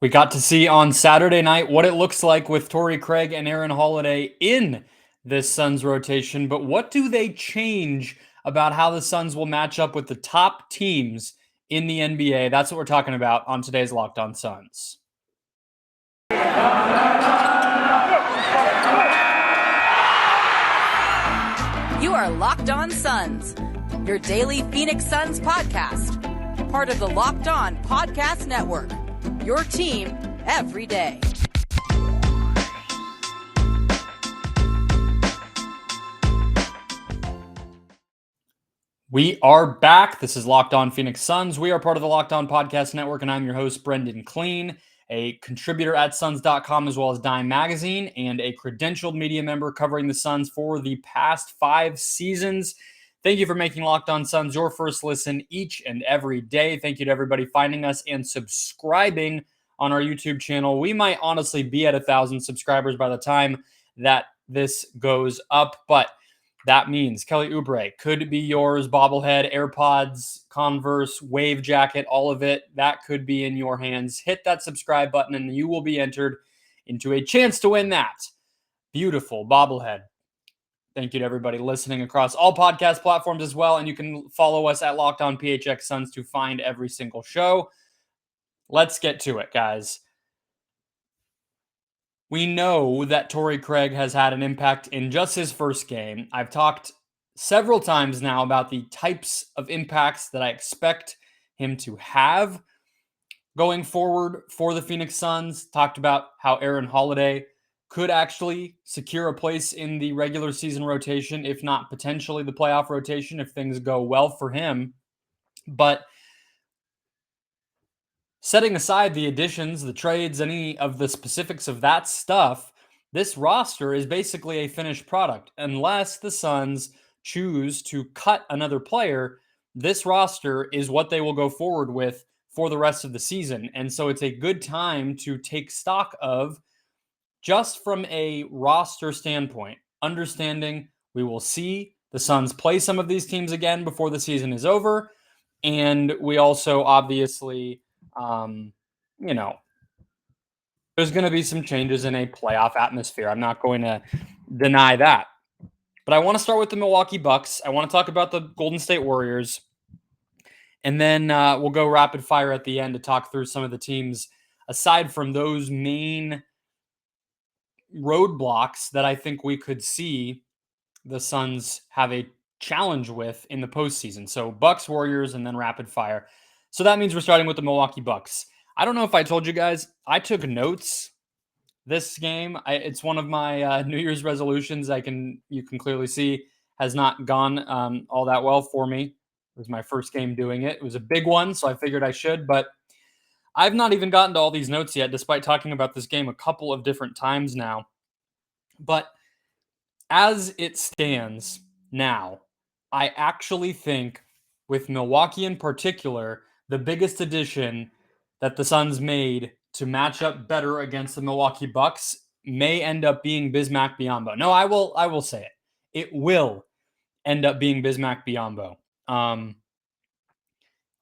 We got to see on Saturday night what it looks like with Torrey Craig and Aaron Holiday in this Suns rotation, but what do they change about how the Suns will match up with the top teams in the NBA? That's what we're talking about on today's Locked On Suns. You are Locked On Suns, your daily Phoenix Suns podcast, part of the Locked On Podcast Network, your team every day. We are back. This is Locked On Phoenix Suns. We are part of the Locked On Podcast Network, and I'm your host, Brendon Kleen, a contributor at Suns.com as well as Dime Magazine, and a credentialed media member covering the Suns for the past 5 seasons. Thank you for making Locked On Suns your first listen each and every day. Thank you to everybody finding us and subscribing on our YouTube channel. We might honestly be at 1,000 subscribers by the time that this goes up, but that means Kelly Oubre could be yours, bobblehead, AirPods, Converse, wave jacket, all of it. That could be in your hands. Hit that subscribe button and you will be entered into a chance to win that beautiful bobblehead. Thank you to everybody listening across all podcast platforms as well. And you can follow us at Locked On PHX Suns to find every single show. Let's get to it, guys. We know that Torrey Craig has had an impact in just his first game. I've talked several times now about the types of impacts that I expect him to have going forward for the Phoenix Suns. Talked about how Aaron Holiday could actually secure a place in the regular season rotation, if not potentially the playoff rotation, if things go well for him. But setting aside the additions, the trades, any of the specifics of that stuff, this roster is basically a finished product. Unless the Suns choose to cut another player, this roster is what they will go forward with for the rest of the season. And so it's a good time to take stock of, just from a roster standpoint, understanding we will see the Suns play some of these teams again before the season is over. And we also obviously, there's going to be some changes in a playoff atmosphere. I'm not going to deny that. But I want to start with the Milwaukee Bucks. I want to talk about the Golden State Warriors. And then we'll go rapid fire at the end to talk through some of the teams aside from those main roadblocks that I think we could see the Suns have a challenge with in the postseason. So Bucks, Warriors, and then rapid fire. So that means we're starting with the Milwaukee Bucks. I don't know if I told you guys, I took notes this game. It's one of my New Year's resolutions. You can clearly see has not gone all that well for me. It was my first game doing it. It was a big one, so I figured I should, but I've not even gotten to all these notes yet, despite talking about this game a couple of different times now. But as it stands now, I actually think with Milwaukee in particular, the biggest addition that the Suns made to match up better against the Milwaukee Bucks may end up being Bismack Biyombo. No, I will say it. It will end up being Bismack Biyombo.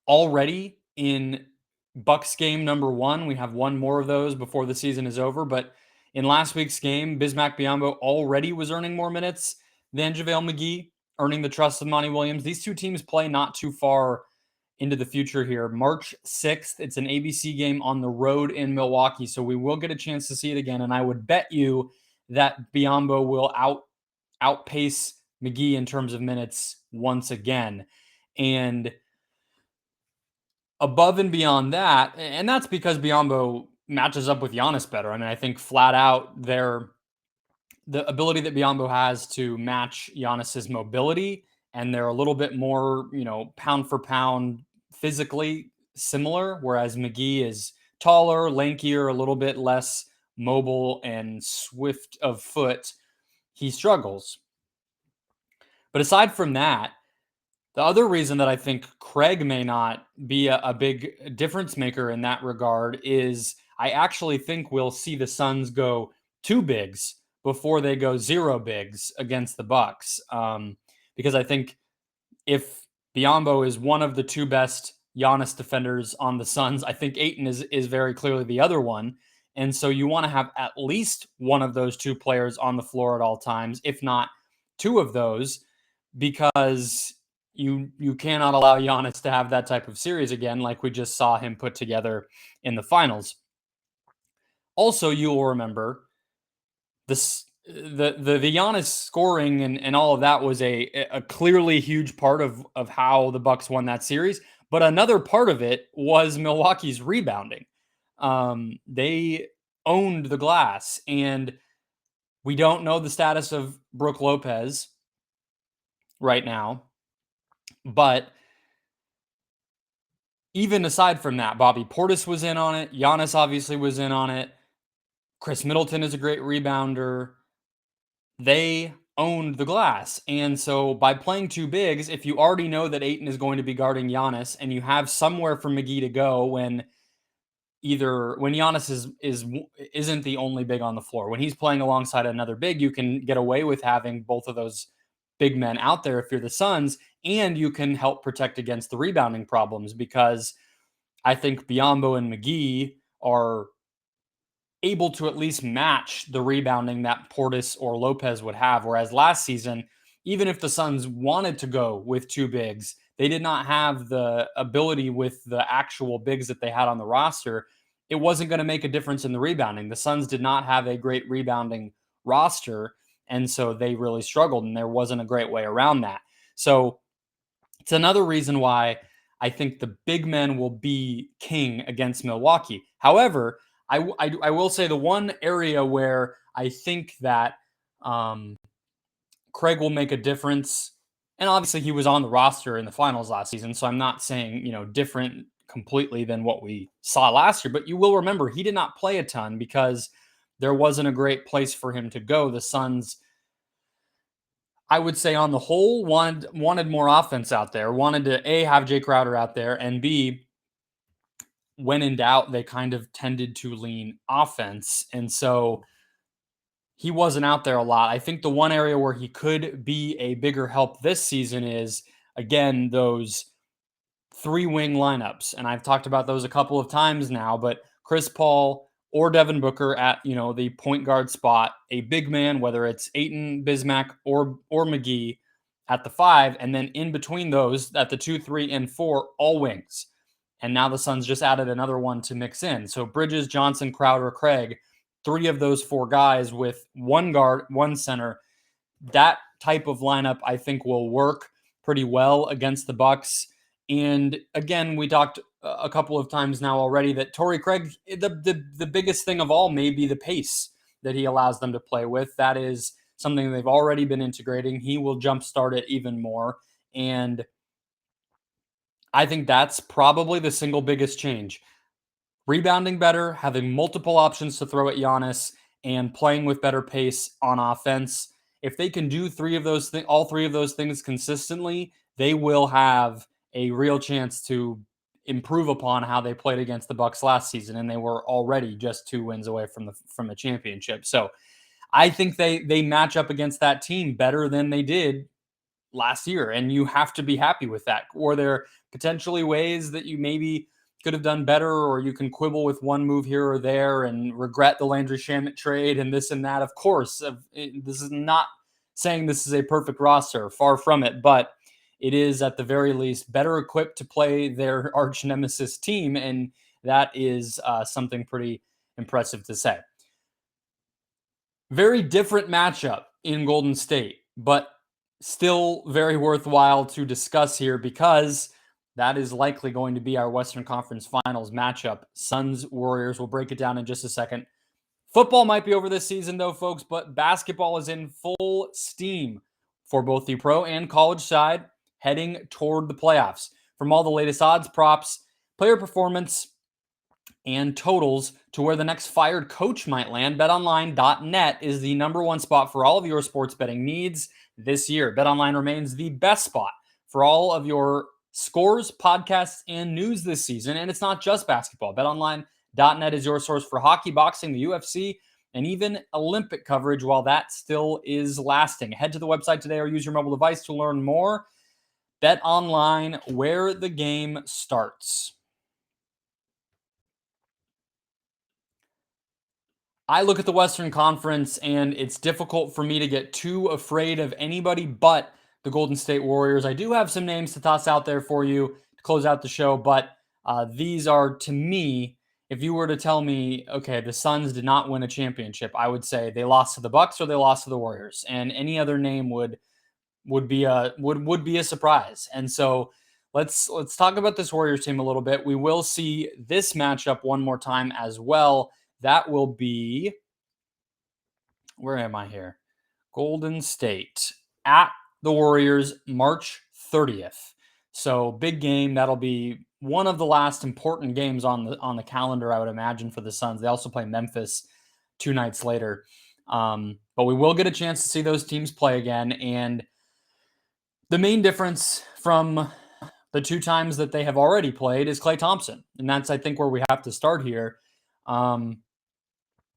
Already in Bucks game number 1, we have one more of those before the season is over, but in last week's game, Bismack Biyombo already was earning more minutes than JaVale McGee, earning the trust of Monty Williams. These two teams play not too far into the future here. March 6th, it's an ABC game on the road in Milwaukee, so we will get a chance to see it again, and I would bet you that Biyombo will outpace McGee in terms of minutes once again. And above and beyond that, and that's because Biyombo matches up with Giannis better. I mean, I think flat out the ability that Biyombo has to match Giannis's mobility, and they're a little bit more, pound for pound physically similar, whereas McGee is taller, lankier, a little bit less mobile and swift of foot. He struggles. But aside from that, the other reason that I think Craig may not be a big difference maker in that regard is I actually think we'll see the Suns go 2 bigs before they go 0 bigs against the Bucks. Because I think if Biyombo is one of the 2 best Giannis defenders on the Suns. I think Ayton is very clearly the other one. And so you want to have at least one of those two players on the floor at all times, if not two of those, because you cannot allow Giannis to have that type of series again, like we just saw him put together in the finals. Also, you will remember this the Giannis scoring and all of that was a clearly huge part of how the Bucks won that series. But another part of it was Milwaukee's rebounding. They owned the glass, and we don't know the status of Brook Lopez right now. But even aside from that, Bobby Portis was in on it. Giannis obviously was in on it. Chris Middleton is a great rebounder. They owned the glass. And so by playing two bigs, if you already know that Ayton is going to be guarding Giannis and you have somewhere for McGee to go when Giannis isn't the only big on the floor, when he's playing alongside another big, you can get away with having both of those big men out there if you're the Suns, and you can help protect against the rebounding problems, because I think Biyombo and McGee are able to at least match the rebounding that Portis or Lopez would have. Whereas last season, even if the Suns wanted to go with two bigs, they did not have the ability with the actual bigs that they had on the roster. It wasn't going to make a difference in the rebounding. The Suns did not have a great rebounding roster, and so they really struggled, and there wasn't a great way around that. So it's another reason why I think the big men will be king against Milwaukee. However, I will say the one area where I think that Craig will make a difference, and obviously he was on the roster in the finals last season, so I'm not saying, different completely than what we saw last year, but you will remember he did not play a ton because there wasn't a great place for him to go. The Suns, I would say on the whole, wanted more offense out there, wanted to A, have Jay Crowder out there, and B, when in doubt, they kind of tended to lean offense. And so he wasn't out there a lot. I think the one area where he could be a bigger help this season is, again, those three-wing lineups. And I've talked about those a couple of times now, but Chris Paul or Devin Booker at, the point guard spot, a big man, whether it's Ayton, Bismack, or McGee at the 5, and then in between those at the 2, 3, and 4, all wings. And now the Suns just added another one to mix in. So Bridges, Johnson, Crowder, Craig, 3 of those 4 guys with 1 guard, 1 center. That type of lineup, I think, will work pretty well against the Bucks. And again, we talked a couple of times now already that Torrey Craig, the biggest thing of all may be the pace that he allows them to play with. That is something they've already been integrating. He will jumpstart it even more. And I think that's probably the single biggest change. Rebounding better, having multiple options to throw at Giannis, and playing with better pace on offense. If they can do all three of those things consistently, they will have a real chance to improve upon how they played against the Bucks last season, and they were already just 2 wins away from a championship. So I think they match up against that team better than they did last year, and you have to be happy with that. Or there potentially ways that you maybe could have done better, or you can quibble with one move here or there and regret the Landry Shamet trade and this and that. Of course, this is not saying this is a perfect roster, far from it, but it is at the very least better equipped to play their arch nemesis team, and that is something pretty impressive to say. Very different matchup in Golden State, but still very worthwhile to discuss here because that is likely going to be our Western Conference Finals matchup. Suns-Warriors. We'll break it down in just a second. Football might be over this season, though, folks, but basketball is in full steam for both the pro and college side, heading toward the playoffs. From all the latest odds, props, player performance, and totals to where the next fired coach might land, BetOnline.net is the number one spot for all of your sports betting needs this year. BetOnline remains the best spot for all of your scores, podcasts, and news this season. And it's not just basketball. BetOnline.net is your source for hockey, boxing, the UFC, and even Olympic coverage while that still is lasting. Head to the website today or use your mobile device to learn more. BetOnline, where the game starts. I look at the Western Conference, and it's difficult for me to get too afraid of anybody but the Golden State Warriors. I do have some names to toss out there for you to close out the show, but these are, to me, if you were to tell me, okay, the Suns did not win a championship, I would say they lost to the Bucks or they lost to the Warriors, and any other name would be a surprise. And so let's talk about this Warriors team a little bit. We will see this matchup one more time as well. That will be, where am I here? Golden State at the Warriors, March 30th. So big game. That'll be one of the last important games on the calendar, I would imagine, for the Suns. They also play Memphis 2 nights later. But we will get a chance to see those teams play again. And the main difference from the 2 times that they have already played is Klay Thompson. And that's, I think, where we have to start here.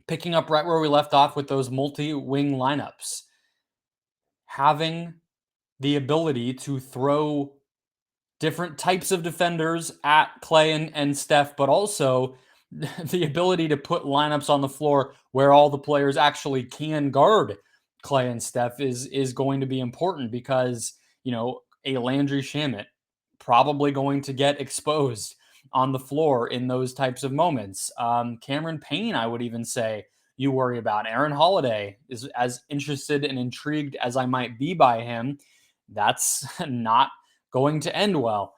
Picking up right where we left off with those multi-wing lineups. Having the ability to throw different types of defenders at Klay and Steph, but also the ability to put lineups on the floor where all the players actually can guard Klay and Steph is going to be important because, a Landry Shamet probably going to get exposed on the floor in those types of moments. Cameron Payne, I would even say, you worry about. Aaron Holiday is as interested and intrigued as I might be by him. That's not going to end well.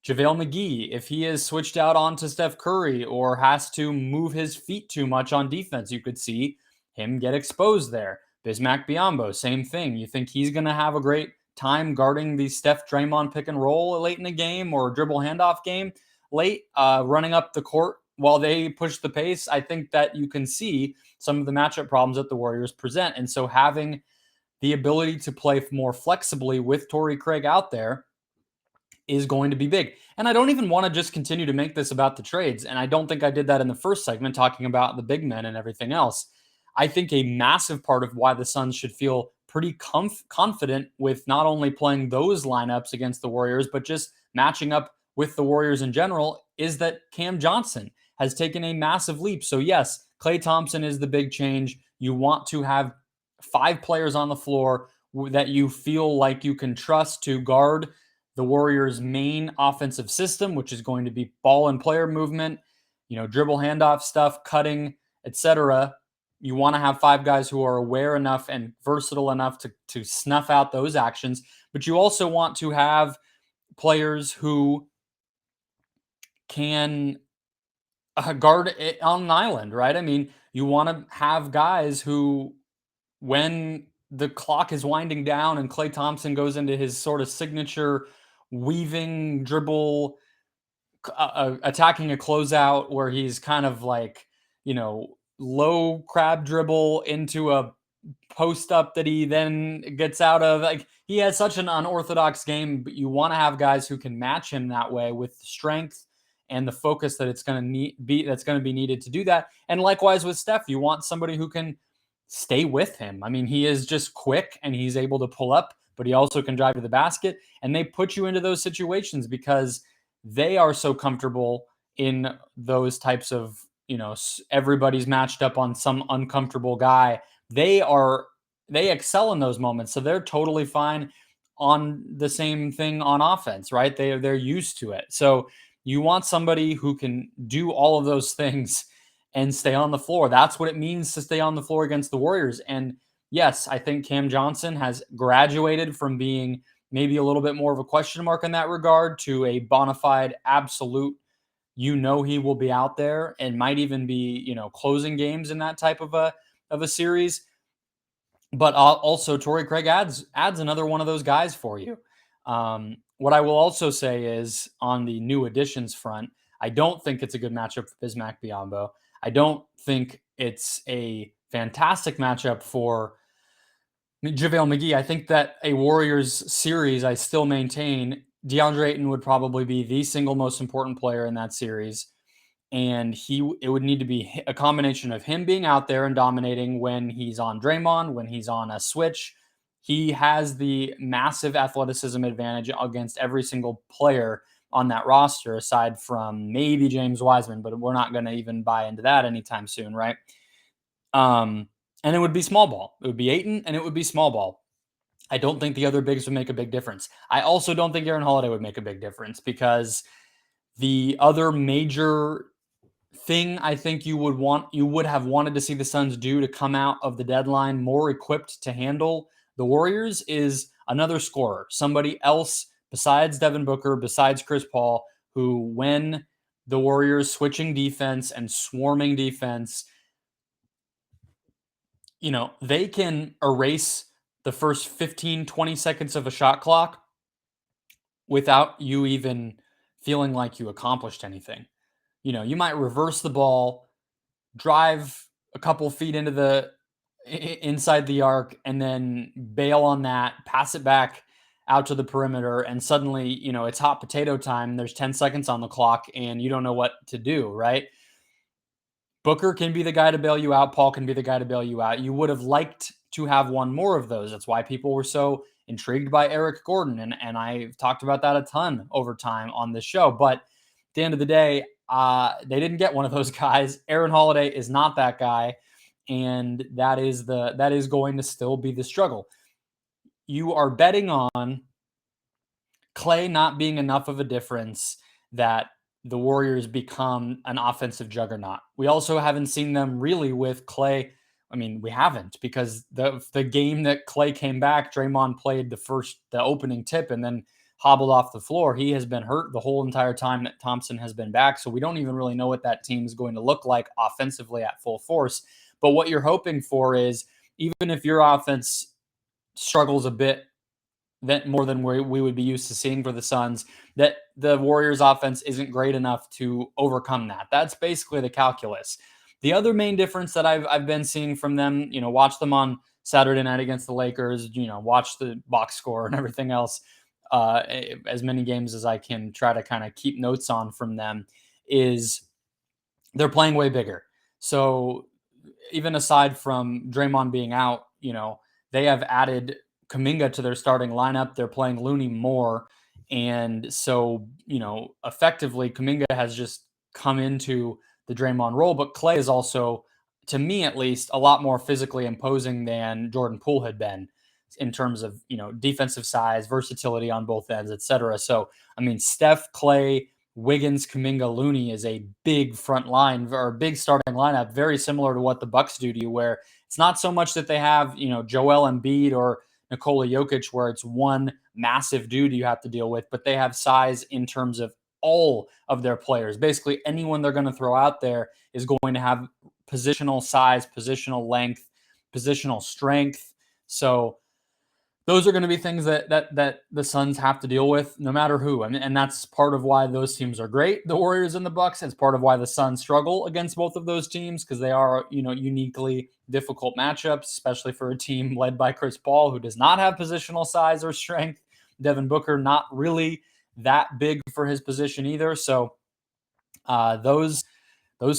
JaVale McGee, if he is switched out onto Steph Curry or has to move his feet too much on defense, you could see him get exposed there. Bismack Biyombo, same thing. You think he's going to have a great time guarding the Steph Draymond pick and roll late in the game or dribble handoff game late, running up the court while they push the pace? I think that you can see some of the matchup problems that the Warriors present. And so having the ability to play more flexibly with Torrey Craig out there is going to be big. And I don't even want to just continue to make this about the trades. And I don't think I did that in the first segment, talking about the big men and everything else. I think a massive part of why the Suns should feel pretty confident with not only playing those lineups against the Warriors, but just matching up with the Warriors in general is that Cam Johnson has taken a massive leap. So yes, Klay Thompson is the big change. You want to have 5 players on the floor that you feel like you can trust to guard the Warriors' main offensive system, which is going to be ball and player movement, dribble handoff stuff, cutting, etc. You want to have 5 guys who are aware enough and versatile enough to snuff out those actions. But you also want to have players who can guard it on an island, right? I mean, you want to have guys who, when the clock is winding down and Klay Thompson goes into his sort of signature weaving dribble, attacking a closeout where he's kind of like, low crab dribble into a post up that he then gets out of. Like, he has such an unorthodox game, but you want to have guys who can match him that way with strength and the focus that it's going to be needed to do that. And likewise with Steph, you want somebody who can stay with him. I mean, he is just quick and he's able to pull up, but he also can drive to the basket. And they put you into those situations because they are so comfortable in those types of, everybody's matched up on some uncomfortable guy. They excel in those moments. So they're totally fine on the same thing on offense, right? They're used to it. So you want somebody who can do all of those things and stay on the floor. That's what it means to stay on the floor against the Warriors. And yes, I think Cam Johnson has graduated from being maybe a little bit more of a question mark in that regard to a bona fide absolute. He will be out there and might even be, closing games in that type of a series. But also Torrey Craig adds another one of those guys for you. What I will also say is, on the new additions front, I don't think it's a good matchup for Bismack Biyombo. I don't think it's a fantastic matchup for JaVale McGee. I think that a Warriors series, I still maintain DeAndre Ayton would probably be the single most important player in that series. And it would need to be a combination of him being out there and dominating when he's on Draymond, when he's on a switch, he has the massive athleticism advantage against every single player on that roster, aside from maybe James Wiseman, but we're not going to even buy into that anytime soon, right? And it would be small ball. It would be Ayton, and it would be small ball. I don't think the other bigs would make a big difference. I also don't think Aaron Holiday would make a big difference, because the other major thing I think you would have wanted to see the Suns do to come out of the deadline more equipped to handle the Warriors is another scorer, somebody else besides Devin Booker, besides Chris Paul, who, when the Warriors switching defense and swarming defense, they can erase the first 15, 20 seconds of a shot clock without you even feeling like you accomplished anything. You might reverse the ball, drive a couple feet into the inside the arc, and then bail on that, pass it back out to the perimeter, and suddenly, it's hot potato time. There's 10 seconds on the clock, and you don't know what to do, right? Booker can be the guy to bail you out. Paul can be the guy to bail you out. You would have liked to have one more of those. That's why people were so intrigued by Eric Gordon, and I've talked about that a ton over time on this show. But at the end of the day, they didn't get one of those guys. Aaron Holiday is not that guy, and that is going to still be the struggle. You are betting on Clay not being enough of a difference that the Warriors become an offensive juggernaut. We also haven't seen them really with Clay. I mean, we haven't, because the game that Clay came back, Draymond played the opening tip and then hobbled off the floor. He has been hurt the whole entire time that Thompson has been back. So we don't even really know what that team is going to look like offensively at full force. But what you're hoping for is, even if your offense struggles a bit more than we would be used to seeing for the Suns, that the Warriors offense isn't great enough to overcome that. That's basically the calculus. The other main difference that I've been seeing from them, watch them on Saturday night against the Lakers, watch the box score and everything else, as many games as I can try to kind of keep notes on from them, is they're playing way bigger. So even aside from Draymond being out, they have added Kuminga to their starting lineup. They're playing Looney more. And so, effectively, Kuminga has just come into the Draymond role. But Clay is also, to me at least, a lot more physically imposing than Jordan Poole had been, in terms of, defensive size, versatility on both ends, etc. So, I mean, Steph, Clay, Wiggins, Kuminga, Looney is a big front line, or big starting lineup, very similar to what the Bucks do to you, where it's not so much that they have, Joel Embiid or Nikola Jokic, where it's one massive dude you have to deal with, but they have size in terms of all of their players. Basically, anyone they're going to throw out there is going to have positional size, positional length, positional strength. So those are going to be things that the Suns have to deal with no matter who. And that's part of why those teams are great, the Warriors and the Bucks. It's part of why the Suns struggle against both of those teams, because they are, uniquely difficult matchups, especially for a team led by Chris Paul, who does not have positional size or strength. Devin Booker, not really that big for his position either. So those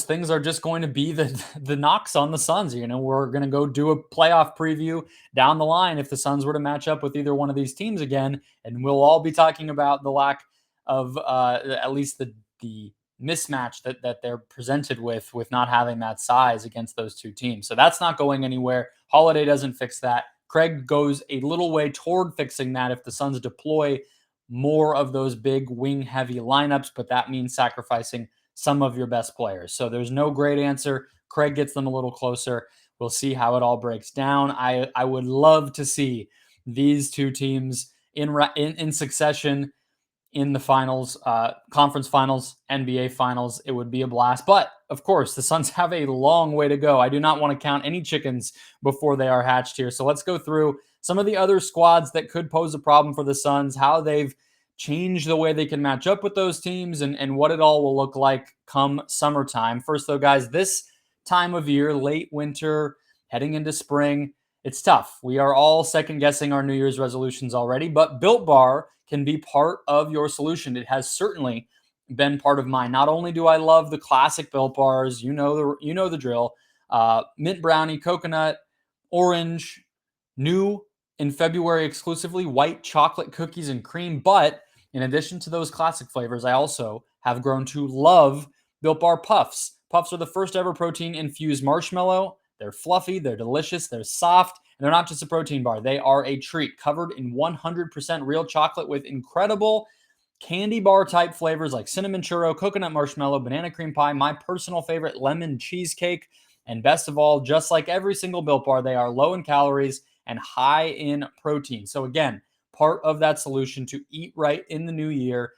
things are just going to be the knocks on the Suns. We're going to go do a playoff preview down the line if the Suns were to match up with either one of these teams again, and we'll all be talking about the lack of at least the mismatch that they're presented with not having that size against those two teams. So that's not going anywhere. Holiday doesn't fix that. Craig goes a little way toward fixing that if the Suns deploy more of those big wing-heavy lineups, but that means sacrificing some of your best players. So there's no great answer. Craig gets them a little closer. We'll see how it all breaks down. I would love to see these two teams in succession in the finals, conference finals, NBA finals. It would be a blast. But of course, the Suns have a long way to go. I do not want to count any chickens before they are hatched here. So let's go through some of the other squads that could pose a problem for the Suns, how they've change the way they can match up with those teams, and what it all will look like come summertime. First, though, guys, this time of year, late winter, heading into spring, it's tough. We are all second-guessing our New Year's resolutions already, but Built Bar can be part of your solution. It has certainly been part of mine. Not only do I love the classic Built Bars, you know the drill, mint brownie, coconut, orange, new in February exclusively white chocolate cookies and cream. But in addition to those classic flavors, I also have grown to love Built Bar Puffs. Puffs are the first ever protein infused marshmallow. They're fluffy, they're delicious, they're soft, and they're not just a protein bar. They are a treat covered in 100% real chocolate with incredible candy bar type flavors like cinnamon churro, coconut marshmallow, banana cream pie, my personal favorite lemon cheesecake, and best of all, just like every single Built Bar, they are low in calories and high in protein. So again, part of that solution to eat right in the new year,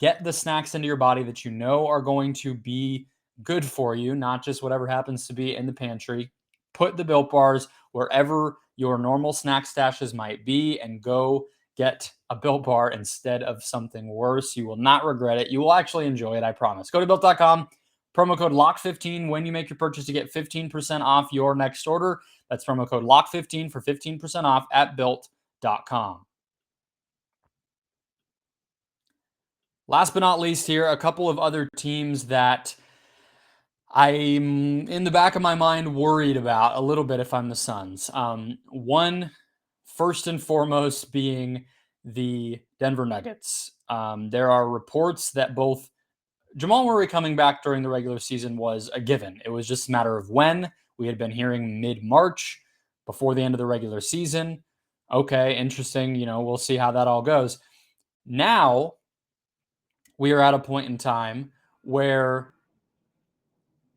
get the snacks into your body that you know are going to be good for you, not just whatever happens to be in the pantry. Put the Built Bars wherever your normal snack stashes might be and go get a Built Bar instead of something worse. You will not regret it. You will actually enjoy it, I promise. Go to Built.com, promo code LOCK15 when you make your purchase to get 15% off your next order. That's promo code LOCK15 for 15% off at Built.com. Last but not least here, a couple of other teams that I'm in the back of my mind worried about a little bit if I'm the Suns. One, first and foremost, being the Denver Nuggets. There are reports that both Jamal Murray coming back during the regular season was a given. It was just a matter of when. We had been hearing mid-March before the end of the regular season. Okay, interesting. We'll see how that all goes. Now, we are at a point in time where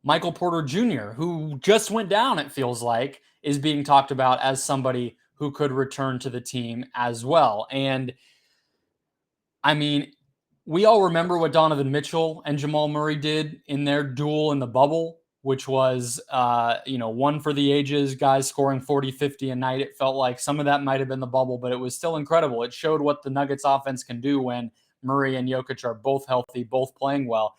Michael Porter Jr., who just went down, it feels like, is being talked about as somebody who could return to the team as well. And I mean, we all remember what Donovan Mitchell and Jamal Murray did in their duel in the bubble, which was, one for the ages, guys scoring 40, 50 a night. It felt like some of that might have been the bubble, but it was still incredible. It showed what the Nuggets offense can do when Murray and Jokic are both healthy, both playing well.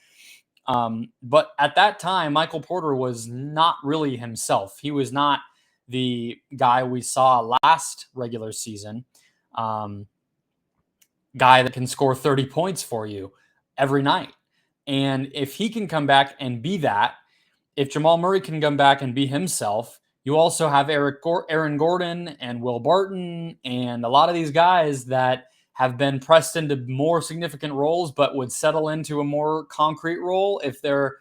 But at that time, Michael Porter was not really himself. He was not the guy we saw last regular season. Guy that can score 30 points for you every night. And if he can come back and be that, if Jamal Murray can come back and be himself, you also have Aaron Gordon and Will Barton and a lot of these guys that have been pressed into more significant roles, but would settle into a more concrete role if their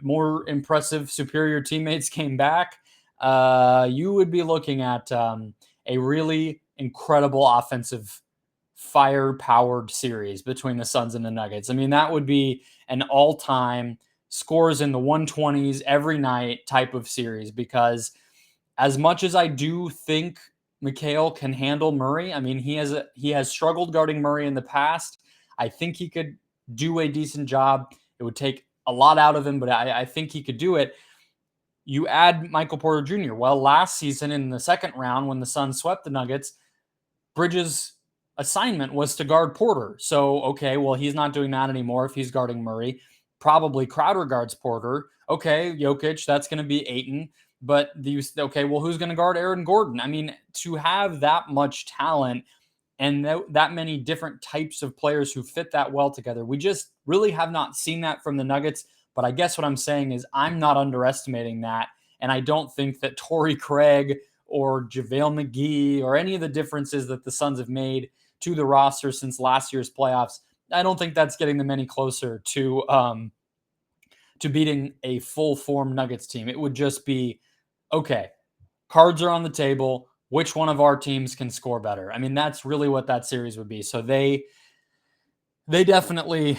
more impressive, superior teammates came back. You would be looking at a really incredible offensive fire-powered series between the Suns and the Nuggets. I mean, that would be an all-time scores in the 120s every night type of series, because as much as I do think Mikal can handle Murray, I mean, he has struggled guarding Murray in the past. I think he could do a decent job. It would take a lot out of him, but I think he could do it. You add Michael Porter Jr. Well, last season in the second round when the Suns swept the Nuggets, Bridges' assignment was to guard Porter. So, okay, well, he's not doing that anymore if he's guarding Murray. Probably Crowder guards Porter. Okay, Jokic, that's going to be Ayton. But who's going to guard Aaron Gordon? I mean, to have that much talent and that many different types of players who fit that well together, we just really have not seen that from the Nuggets. But I guess what I'm saying is I'm not underestimating that. And I don't think that Torrey Craig or JaVale McGee or any of the differences that the Suns have made to the roster since last year's playoffs, I don't think that's getting them any closer to beating a full form Nuggets team. It would just be, okay, cards are on the table. Which one of our teams can score better? I mean, that's really what that series would be. So they definitely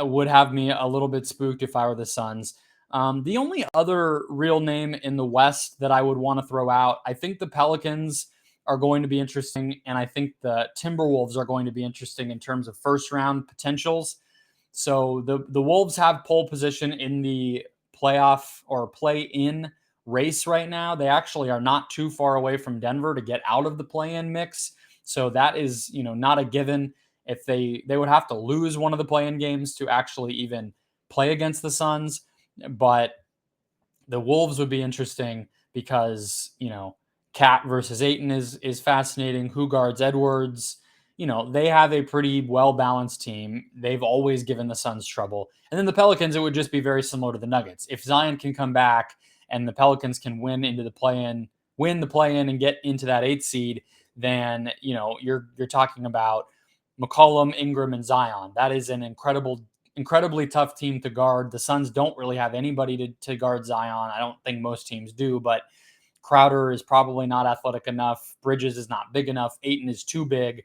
would have me a little bit spooked if I were the Suns. The only other real name in the West that I would want to throw out, I think the Pelicans are going to be interesting, and I think the Timberwolves are going to be interesting in terms of first round potentials. So the Wolves have pole position in the playoff or play-in race right now. They actually are not too far away from Denver to get out of the play-in mix. So that is, not a given. If they would have to lose one of the play-in games to actually even play against the Suns. But the Wolves would be interesting because, Cat versus Ayton is fascinating. Who guards Edwards? They have a pretty well-balanced team. They've always given the Suns trouble. And then the Pelicans, it would just be very similar to the Nuggets. If Zion can come back and the Pelicans can win into the play-in win the play-in and get into that 8th seed, then you're talking about McCollum, Ingram, and Zion. That is an incredibly tough team to guard. The Suns don't really have anybody to guard Zion. I don't think most teams do, but Crowder is probably not athletic enough. Bridges is not big enough. Ayton is too big.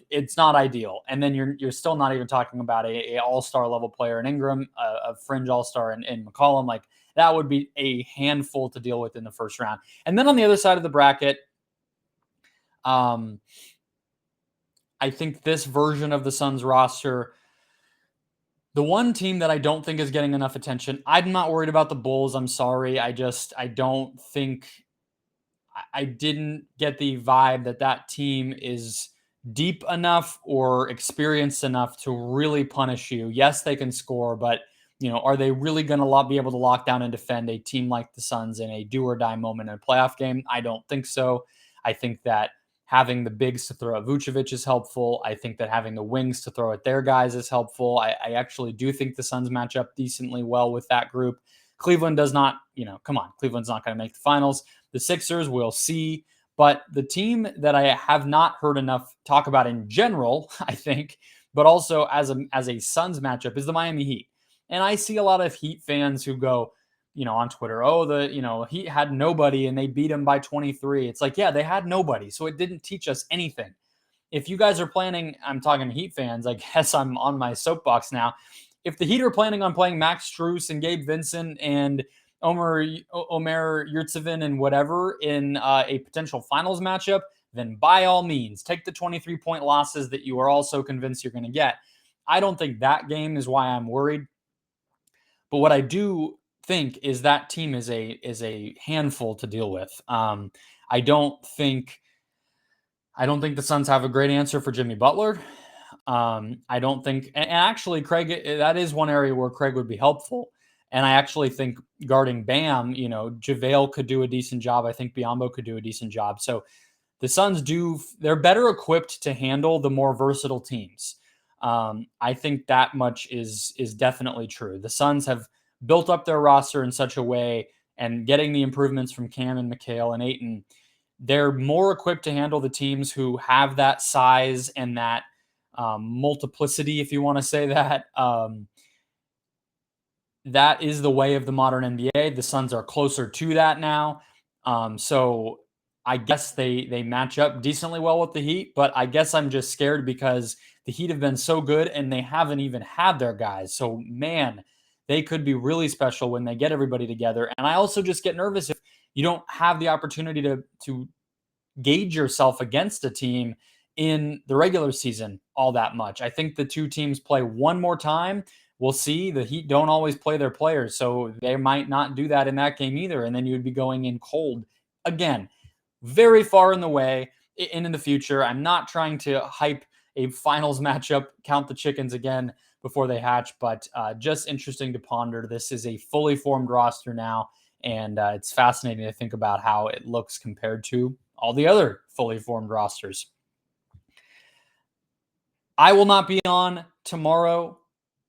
It's not ideal. And then you're still not even talking about a all-star level player in Ingram, a fringe all-star in McCollum. Like, that would be a handful to deal with in the first round. And then on the other side of the bracket, I think this version of the Suns roster, the one team that I don't think is getting enough attention, I'm not worried about the Bulls. I'm sorry. I don't think, I didn't get the vibe that team is deep enough or experienced enough to really punish you. Yes, they can score, but are they really going to be able to lock down and defend a team like the Suns in a do or die moment in a playoff game? I don't think so. I think that having the bigs to throw at Vucevic is helpful. I think that having the wings to throw at their guys is helpful. I actually do think the Suns match up decently well with that group. Cleveland does not, come on, Cleveland's not going to make the finals. The Sixers, we'll see. But the team that I have not heard enough talk about in general, I think, but also as a Suns matchup, is the Miami Heat. And I see a lot of Heat fans who go, on Twitter, the Heat had nobody and they beat them by 23. It's like, yeah, they had nobody. So it didn't teach us anything. If you guys are planning, I'm talking to Heat fans, I guess I'm on my soapbox now. If the Heat are planning on playing Max Strus and Gabe Vincent and Omer Yurtseven and whatever in a potential finals matchup, then by all means, take the 23-point losses that you are also convinced you're going to get. I don't think that game is why I'm worried. But what I do think is that team is a handful to deal with. I don't think the Suns have a great answer for Jimmy Butler. I don't think, and actually, Craig, that is one area where Craig would be helpful. And I actually think guarding Bam, JaVale could do a decent job. I think Biyombo could do a decent job. So the Suns they're better equipped to handle the more versatile teams. I think that much is definitely true. The Suns have built up their roster in such a way, and getting the improvements from Cam and Mikal and Ayton, they're more equipped to handle the teams who have that size and that multiplicity, if you want to say that. That is the way of the modern NBA. The Suns are closer to that now. So I guess they match up decently well with the Heat, but I guess I'm just scared because the Heat have been so good and they haven't even had their guys. So, man, they could be really special when they get everybody together. And I also just get nervous if you don't have the opportunity to gauge yourself against a team in the regular season all that much. I think the two teams play one more time. We'll see. The Heat don't always play their players, so they might not do that in that game either. And then you'd be going in cold again, very far in the way in the future. I'm not trying to hype a finals matchup, count the chickens again before they hatch, but just interesting to ponder. This is a fully formed roster now, and it's fascinating to think about how it looks compared to all the other fully formed rosters. I will not be on tomorrow,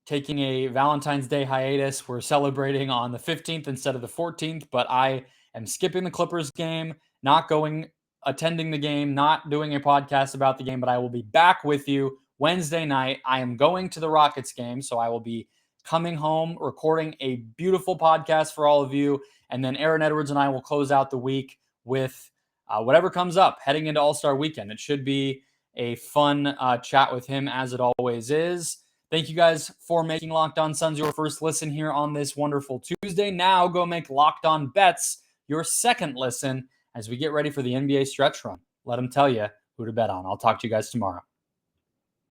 taking a Valentine's Day hiatus. We're celebrating on the 15th instead of the 14th, but I am skipping the Clippers game, attending the game, not doing a podcast about the game, but I will be back with you Wednesday night. I am going to the Rockets game, so I will be coming home, recording a beautiful podcast for all of you, and then Aaron Edwards and I will close out the week with whatever comes up heading into All-Star Weekend. It should be a fun chat with him, as it always is. Thank you guys for making Locked On Suns your first listen here on this wonderful Tuesday. Now go make Locked On Bets your second listen as we get ready for the NBA stretch run. Let them tell you who to bet on. I'll talk to you guys tomorrow.